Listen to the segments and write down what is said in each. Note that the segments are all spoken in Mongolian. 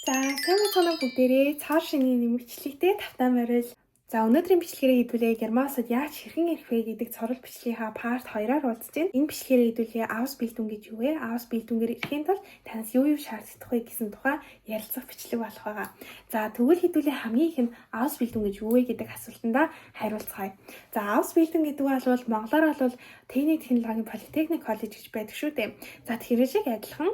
За сайн мэцэнэ бүгдээрээ цааш шинийн нэмэгчлэгтэй тавтан барил. За өнөөдрийн бичлэгээр хэдүүлээ Герман улсад яаж хэрхэн ирэх вэ гэдэг цорол бичлэгийнхаа part 2-аар уулзж байна. Энэ бичлэгээр хэдүүлээ Ausbildung гэж юу вэ? Ausbildung-ээр ирэхийн тулд танаас юу шаардлагатай вэ гэсэн тухай ярилцах бичлэг болох байгаа. За тэгвэл хэдүүлээ хамгийн ихэнд Ausbildung гэж юу вэ гэдэг асуултандаа хариулцгаая. За Ausbildung гэдэг бол монголоор бол техник технологийн политехник коллеж гэж байдаг шүү дээ. За тэгэхээр шиг адилхан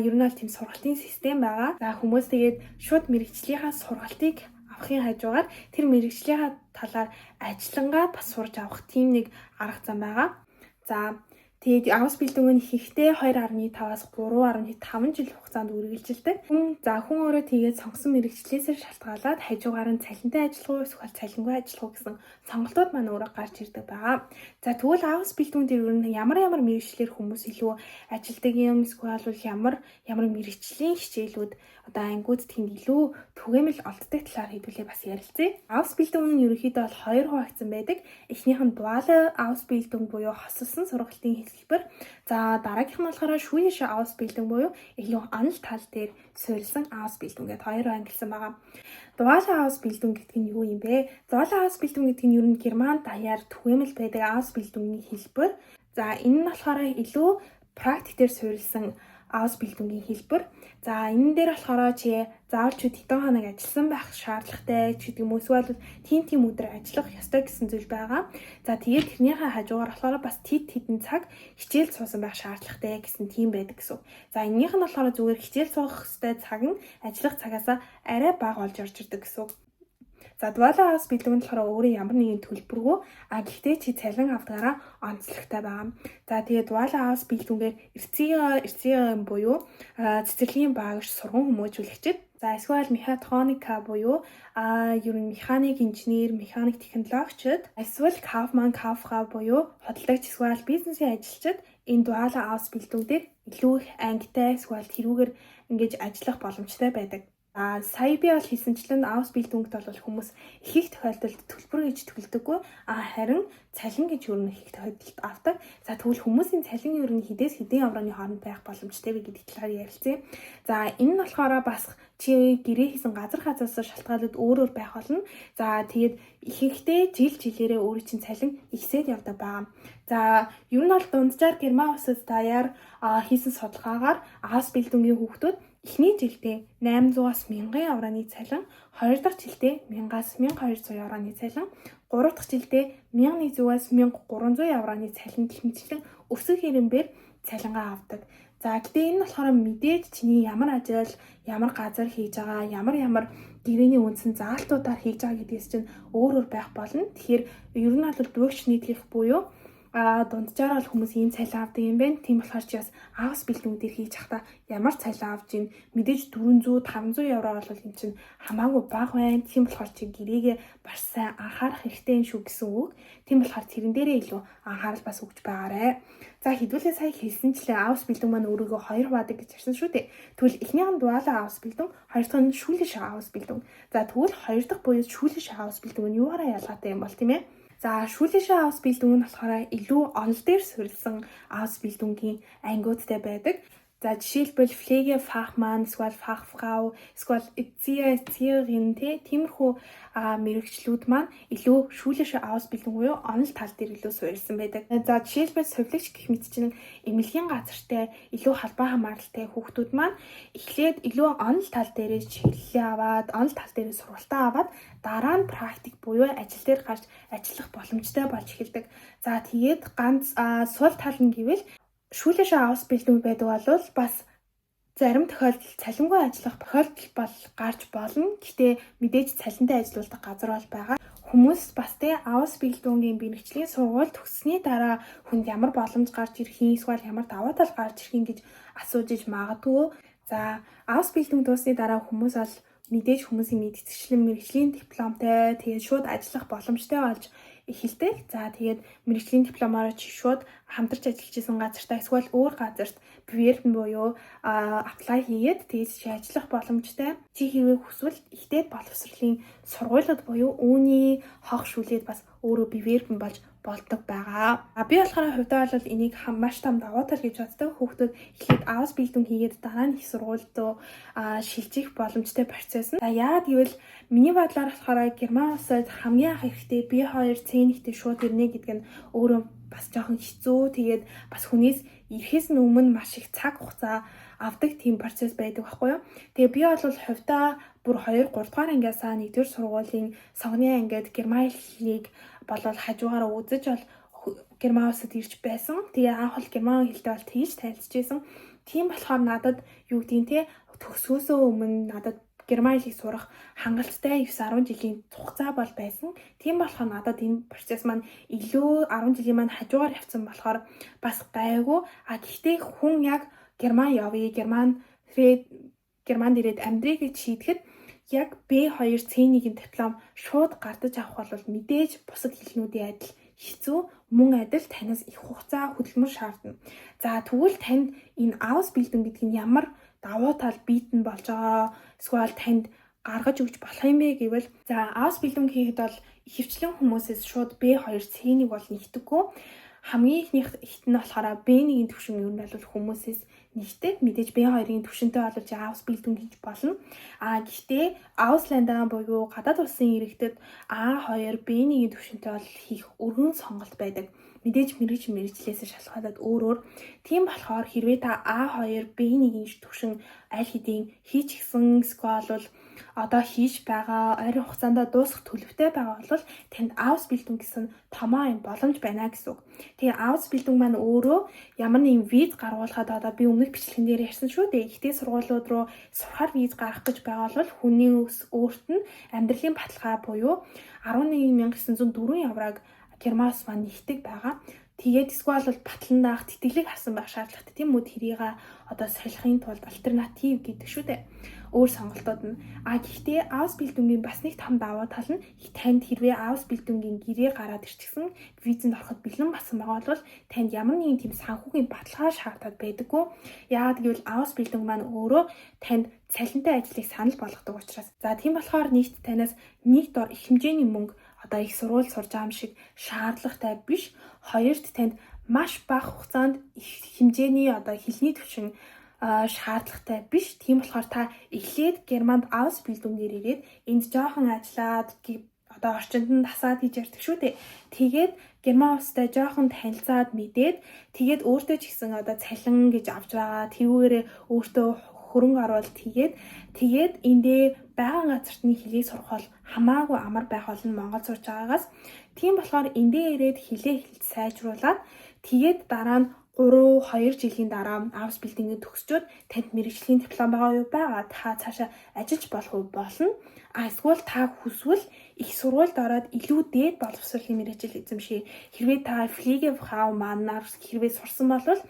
ер нь бол тийм сургалтын систем байгаа. За хүмүүс тэгээд шууд мэрэгжлийнхаа сургалтыг авахын хажуугаар тэр мэрэгжлийнхаа талаар ажиллангаа бас сурж авах тийм нэг арга зам байгаа. За тэгээд Ausbildung нь ихэнхдээ 2.5-аас 3.5 жил хугацаанд үргэлжилдэг. Хүн өөрөө тэгээд сонгосон мэрэгчлээсээ шалтгаалаад хажуугаар нь цалинтай ажиллах уу эсвэл цалингүй ажиллах уу гэсэн сонголтууд маань өөрөө гарч ирдэг байгаа. За тэгвэл Ausbildung дээр ер нь ямар мэрэгчлэр хүмүүс илүү ажилдаг юм эсвэл ямар мэрэгчлийн хичээлүүд одоо ангууд тийм илүү түгээмэл олддог талаар хэдүүлээ бас ярилцъя. Ausbildung нь ерөнхийдөө бол хоёр хуваагдсан байдаг. Эхнийх нь duale Ausbildung буюу хосолсон сургалтын хэлбэр. За дараагийнх нь болохоор schulische Ausbildung буюу илүү онол тал дээр суурилсан Ausbildung гэдэг хоёроо ангилсан байгаа. Duale Ausbildung гэдэг нь юу юм бэ? Duale Ausbildung гэдэг нь ер нь Герман даяар түгээмэл байдаг Ausbildung-ийн хэлбэр. За энэ нь болохоор илүү практик дээр суурилсан Ausbildung-ийн хэлбэр. За энэ дээр болохоор чи заавалчуд хэдэн хоног ажилласан байх шаардлагатай ч гэдэг юм уу эсвэл тийм өдөр ажиллах ёстой гэсэн зүйл байгаа. За тэгээд тэрнийхээ хажуугаар болохоор бас хэдэн цаг хичээл суусан байх шаардлагатай гэсэн тийм байдаг гэсэн. За энэнийх нь болохоор зүгээр хичээл суух ёстой цаг нь ажиллах цагаас арай бага болж орж ирдэг гэсэн. За duale Ausbildung нь болохоор өөрөө ямар нэгэн төлбөргүй гэхдээ чи цалин авдагаараа онцлогтой байгаа. За тэгээд duale Ausbildung-ээр эрцгийн буюу цэцэрлэгийн багш сургууль хүмүүжүүлэгчид за эсвэл мехатроника буюу ер нь механик инженер, механик технологичд эсвэл Kauffrau буюу хөдөлгөгч эсвэл бизнесийн ажилчид энэ duale Ausbildung дээр илүү их ангитай эсвэл тэрүүгээр ингэж ажиллах боломжтой байдаг. Сая би бол хэлсэнчлэн Ausbildung-д бол хүмүүс их тохиолдолд төлбөр гэж төлдөггүй харин цалин гэж юу нэг их тохиолдолд авдаг. За тэгвэл хүмүүсийн цалин ер нь хэдээс хэдэн евроны хооронд байх боломжтой вэ гэдэг талаар ярилцъя. За энэ нь болохоор бас чи гэрээ хийсэн газраас шалтгаалаад өөр байх болно. За тэгээд ихэнхдээ жилээрээ өөрийн чинь цалин ихсээд явдаг байгаа. За ер нь бол дунджаар Герман улсад даяар хийсэн судалгаагаар Ausbildung-ийн хүүхдүүд эхний жилдээ 800-аас 1000 евроны цалин, хоёр дахь жилдээ 1000-аас 1200 евроны цалин, гурав дахь жилдээ 1100-аас 1300 евроны цалин гэх мэтчлэн өсөх хэрэмбээр цалингаа авдаг. За гэхдээ энэ болохоор мэдээж чиний ямар ажил, ямар газар хийж байгаа, ямар гэрээний үндсэн заалтуудаар хийж байгаа гэдгээс чинь өөр байх болно. Тэгэхээр ер нь бол durchschnittlich буюу дунджаар бол хүмүүс ийм цалин авдаг юм байна. Тийм болохоор чи бас Ausbildung дээр хийж захта ямар цалин авч ийн мэдээж 400-500 евро бол энэ чинь хамаагүй бага байна. Тийм болохоор чи гэрээгээ бас сайн анхаарах хэрэгтэй юм шүү гэсэн үг. Тийм болохоор тэрэн дээрээ илүү анхаарал бас өгч байгаарэ. За хэдүүлээ сая хэлсэнчлээ Ausbildung маань өөрийгөө хоёр хаваадаг гэж ярьсан шүү дээ. Тэгвэл эхнийх нь duale Ausbildung, хоёр дахь нь schulische Ausbildung. За тэгвэл хоёр дахь буюу schulische Ausbildung нь юугаараа ялгаатай юм бол тийм ээ? За schulische Ausbildung нь болохоор илүү онол дээр суурилсан Ausbildung-ийн ангиудтай байдаг. За жишээлбэл Pflegefachmann, эсвэл Fachfrau, эсвэл Erzieherin тиймэрхүү мэрэгчлүүд маань илүү schulische Ausbildung буюу онол тал дээр илүү суурилсан байдаг. За жишээлбэл сувилагч гэх мэт чинь эмнэлгийн газартай илүү халбаа хамааралтай хүүхдүүд маань эхлээд илүү онол тал дээрээ чиглэлээ аваад, онол тал дээрээ сургалтаа аваад дараа нь практик буюу ажил дээр гарч ажиллах боломжтой болж эхэлдэг. За тэгээд ганц сул тал нь гэвэл schulische Ausbildung байдаг бол бас зарим тохиолдолд цалингүй ажиллах тохиолдол бол гарч болно. Гэхдээ мэдээж цалинтай ажилладаг газар бол байгаа. Хүмүүс бас Ausbildung-ийн мэргэжлийн сургууль төгссөний дараа хүнд ямар боломж гарч ирэх юм эсвэл ямар даваа тал гарч ирэх юм гэж асууж иж магадгүй. За Ausbildung дуусны дараа хүмүүс бол мэдээж хүмүүсийн мэдгэцчлэн мэргэжлийн дипломтой тэгээд шууд ажиллах боломжтой болж эхэлдэг. За тэгээд мэргэжлийн дипломоор чи шууд хамтарч ажиллаж исэн газартаа эсвэл өөр газарт bewerben буюу apply хийгээд тэгээд чи ажиллах боломжтой. Чи хэрвээ хүсвэл ихтэй боловсролын сургуулиуд буюу үүний Hochschuled бас өөрөө bewerben болж болдог байгаа. Би болохоор хувьдаа бол энийг маш том давуу тал гэж боддог. Хүүхдүүд эхлээд аус бэлдүүн хийгээд дараа нь их сургуульд шилжих боломжтой процесс нь. За яагаад гэвэл миний бодлоор болохоор герман улсад хамгийн анх эрэхтэй B2 цээнийхтэй шууд ирнэ гэдэг нь өөрөө бас жоохон хэцүү. Тэгээд бас хүнээс ирэхээс өмнө маш их цаг хугацаа авдаг тийм процесс байдаг байхгүй юу. Тэгээ би бол хувьдаа бүр 2 3 дугаар ангиасаа 1-р сургуулийн сонгоны ангид герман хэлийг болол хажуугаараа үзэж бол герман улсад ирж байсан. Тэгээ анх бол герман хэлтэй бол тэгж танилцж байсан. Тийм болохоор надад юу гэдгийг те төгсгөөсөө өмнө надад герман хэлийг сурах хангалттай 9-10 жилийн хугацаа бол байсан. Тийм болохоор надад энэ процесс маань илүү 10 жилийн маань хажуугаар явцсан болохоор бас гайгүй. Гэхдээ хүн яг герман явъя, германд ирээд амьдрий гэж шийдэхэд яг B2 C1-ийн диплом шууд гардаж авах бол мэдээж бусад хэлнүүдийн адил хэцүү, мөн адил танаас их хугацаа хөдөлмөр шаардна. За тэгвэл танд энэ аус бэлдэн гэдэг нь ямар давуу тал биетэн болж байгаа, эсвэл танд гаргаж өгч болох юм бэ гэвэл за аус бэлдэн хийхэд бол ихэвчлэн хүмүүсээс шууд B2 C1-ийг бол нэгтгэггүй. Хамгийн ихнийхт нь болохоор B1-ийн түвшин юм бол хүмүүсээс нэгтэй мэдээж B2-ын түвшинтэй болж аус бэлдэн хийж болно. Гэхдээ Аусландаа буюу гадаад улсын иргэдэд A2 B1-ийн түвшинтэй бол хийх өргөн сонголт байдаг. Мэдээж мэрэгчлээс шалтгаалаад өөр. Тийм болохоор хэрвээ та A2 B1-ийн түвшин аль хэдийн хийчихсэн сквал одоо хийж байгаа ойрын хугацаанд дуусах төлөвтэй байгаа бол танд аус бэлдэн гэсэн томоо юм боломж байна гэсэн үг. Тэгээ аус бэлдэн маань өөрөө ямар нэгэн виз гаргуулахад одоо би өмнөх бичлэгэн дээр ярьсан шүү дээ. Ихтэй сургуулиуд руу сурахаар виз гаргах гэж байгаа бол хүний өөрт нь амьдралын баталгаа буюу 11,904 еврог германс маань нэгтгэг байгаа. Тэгээд эсвэл бол батлан даах тэтгэлэг харсан байх шаардлагатай тийм үү, тэрийг одоо солихын тулд альтернатив гэдэг шүү дээ. Өөр сонголтууд нь. Гэхдээ аус бэлдэнгийн бас нэг том давуу тал нь танд хэрвээ аус бэлдэнгийн гэрээ гараад ирчихсэн визэнд ороход бэлэн басан байгаа бол танд ямар нэгэн тийм санхүүгийн баталгаа шаардаад байдаггүй. Яагаад гэвэл аус бэлдэн маань өөрөө танд цалинтай ажлыг санал болгодог учраас. За тийм болохоор нийт танаас нэг дор их хэмжээний мөнгө одоо их сурвалж сурж байгаа юм шиг шаардлагатай биш. Хоёрт танд маш бага хугацаанд их хэмжээний одоо хэлний түвшин шаардлагатай биш. Тийм болохоор та эхлээд Германд аус бэлдүнгээр ирээд энд жоохон ажиллаад одоо орчинд нь тасаад хийж ярьдаг шүү дээ. Тэгээд Герман улстай жоохон танилцаад мэдээд тэгээд өөртөө ч гэсэн одоо цалин гэж авч байгаа. Тэрүүгээрээ өөртөө хөрөнгө оруулалт тэгээд эндээ байгаа газарт нь хэлийг сурах бол хамаагүй амар байх болно Монгол сурж байгаагаас. Тийм болохоор эндээ ирээд хэлээ сайжруулаад тэгээд дараа нь 3-2 жилийн дараа аус бэлдэнгээ төгсчөөд танд мэргэжлийн диплом байгаа юу? Байгаа. Та цаашаа ажиллаж болох уу? Болно. Эсвэл та хүсвэл их сургуульд ороод илүү дээд боловсролын мэргэжил эзэмшээ. Хэрвээ та Pflegefachmann манаар хэрвээ сурсан бол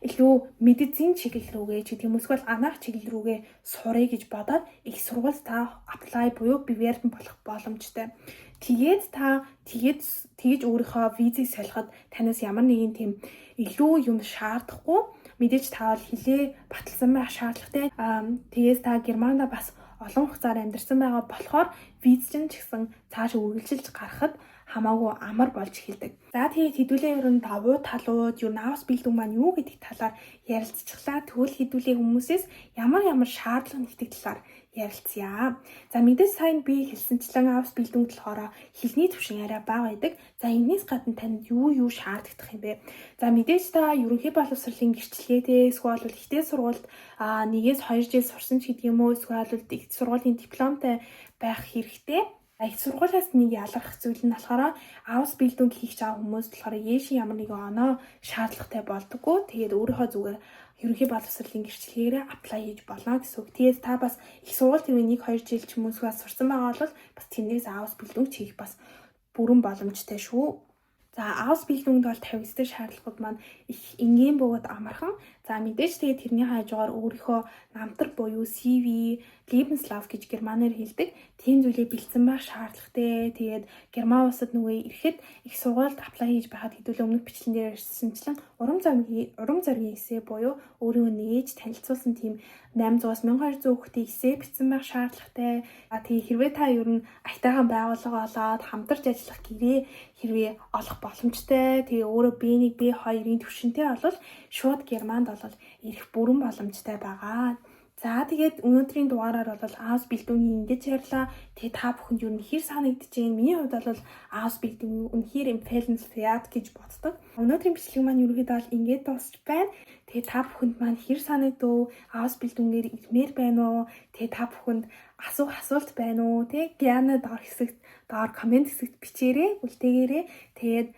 илүү медицин чиглэл рүүгээ ч тийм эсвэл анаах чиглэл рүүгээ сурыг гэж бодоод их сургуульд та apply буюу bewerben болох боломжтой. Тэгээд өөрийнхөө визийг солиход танаас ямар нэгэн тийм илүү юм шаардахгүй. Мэдээж та бол хилээ баталсан байх шаардлагатай. Тэгээд та Германда бас олон хугацаар амьдарсан байгаа болохоор виз чинь ч гэсэн цааш үргэлжилж гарахад хамаагүй амар болж эхэлдэг. За тэгээд хэдүүлээ ер нь давуу талууд, юу аус бэлдэн маань юу гэдэг талаар ярилцчихлаа. Тэгвэл хэдүүлээ хүмүүсээс ямар шаардлага нэгдэг талаар ярилцъя. За мэдээж сайн би хэлсэнчлэн аус бэлдэн болохоор хэлний түвшин арай бага байдаг. За энэс гадна танд юу шаарддаг юм бэ? За мэдээж та ерөнхий боловсролын гэрчлэгээтэй эсвэл ихтэй сургуульд 1-2 жил сурсан ч гэдэг юм уу, эсвэл их сургуулийн дипломтой байх хэрэгтэй. Их сургуулиас нэг ялгах зүйл нь болохоор аус бэлдэн хийх байгаа хүмүүс болохоор яшин ямар нэгэн оноо шаардлагатай болдоггүй. Тэгээд өөрийнхөө зүгээр ерөнхий боловсролын гэрчлэгээрээ apply хийж болно гэсэн үг. Тэгээд та бас их сургууль тэрвээ 1-2 жил ч юм уу сурсан байгаа бол бас тэрнээс аус бэлдэн хийх бас бүрэн боломжтой шүү. За аус бэлдэнд бол тавигдсан шаардлагууд маань их энгийн бөгөөд амархан. За мэдээж тэгээд тэрний хажуугаар өөрийнхөө намтар буюу CV, Lebenslauf гэж германаар хэлдэг. Тийм зүйлийг бэлдсэн байх шаардлагатай. Тэгээд герман улсад нөгөө ирэхэд их сургуульд аплай хийж байхад хэдүүлээ өмнөх бичлэн дээр ирсэнчлэн урам зоригийн эссе буюу өөрийгөө нээж танилцуулсан тийм 800-аас 1200 хүүхдийн эссе бичсэн байх шаардлагатай. Тэгээ хэрвээ та ер нь аятайхан байгууллага олоод хамтарч ажиллах гэрээ хэрвээ олох боломжтой. Тэгээ өөрөө B1, B2-ийн түвшинтэй бол шууд германд бол ирэх бүрэн боломжтой байгаа. За тэгээд өнөөдрийн дугаараар бол Ausbildung-ийн ингэж ярьлаа. Тэгээ та бүхэнд юу нөхөр санагдаж байна? Миний хувьд бол Ausbildung үнэхээр empfehlenswert гэж боддог. Өнөөдрийн бичлэг маань ерөнхийдөө бол ингэж дуусч байна. Тэгээ та бүхэнд маань хэр санагдав? Ausbildung-ээр ирмээр байна уу? Тэгээ та бүхэнд асуулт байна уу? Тэг gerne доор комент хэсэгт бичээрэй, үлдээгээрэй. Тэгээд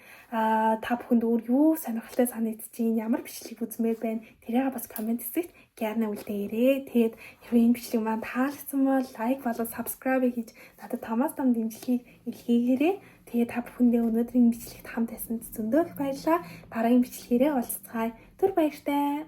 та бүхэнд өөр юу сонирхолтой санагдаж байна? Ямар бичлэг үзмээр байна? Тэрийг бас комент хэсэгт gerne үлдээгээрэй. Тэгээд хэрвээ энэ бичлэг маань таалагдсан бол лайк болон subscribe хийж надад томоос том дэмжлэгийг илгээгээрэй. Тэгээд та бүхэндээ өнөөдрийн бичлэгт хамт байсанд зөндөө их баярлалаа. Дараагийн бичлэгээрээ уулзцгаая. Түр баяртай.